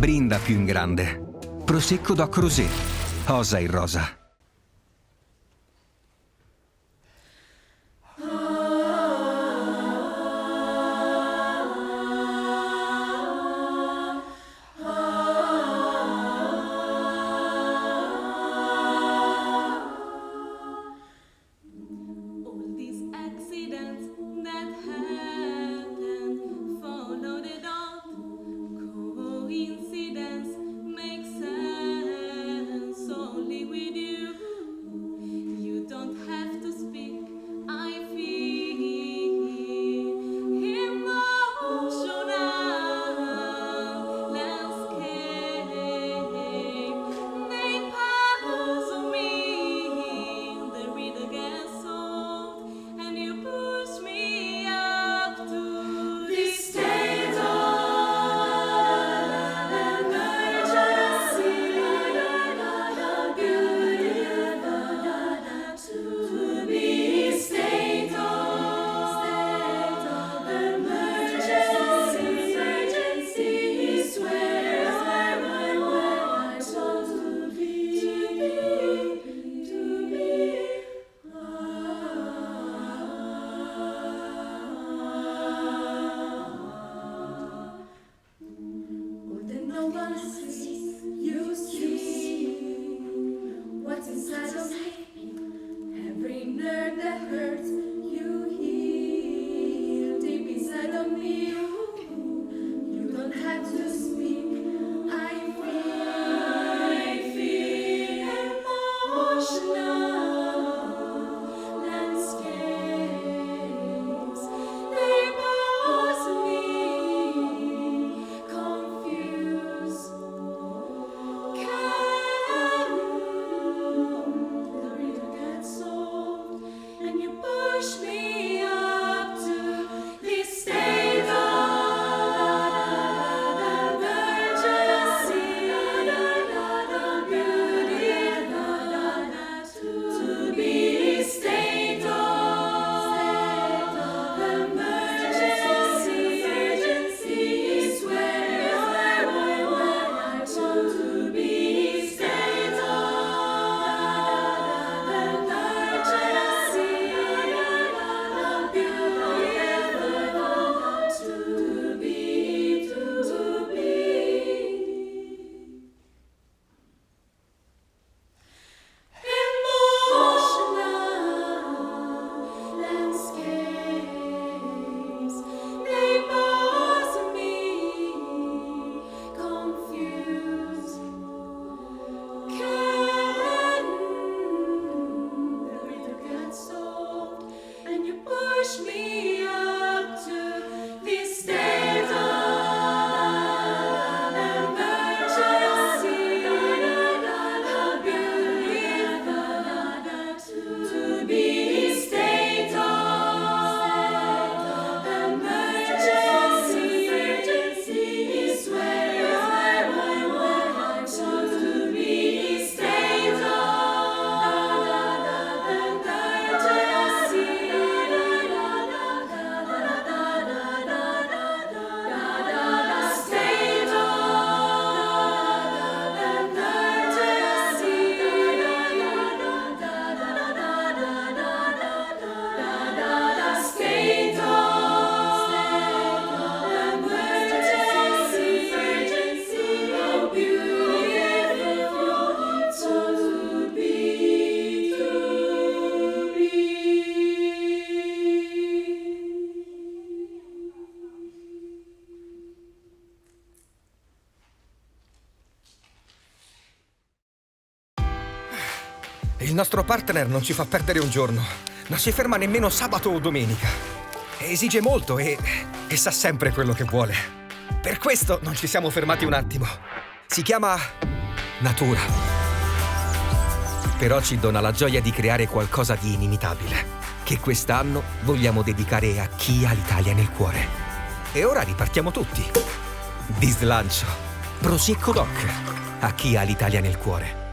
Brinda più in grande. Prosecco Doc Rosé. Osa in rosa. Il nostro partner non ci fa perdere un giorno. Non si ferma nemmeno sabato o domenica. Esige molto e sa sempre quello che vuole. Per questo non ci siamo fermati un attimo. Si chiama natura. Però ci dona la gioia di creare qualcosa di inimitabile, che quest'anno vogliamo dedicare a chi ha l'Italia nel cuore. E ora ripartiamo tutti. Di slancio. Prosecco Doc. A chi ha l'Italia nel cuore.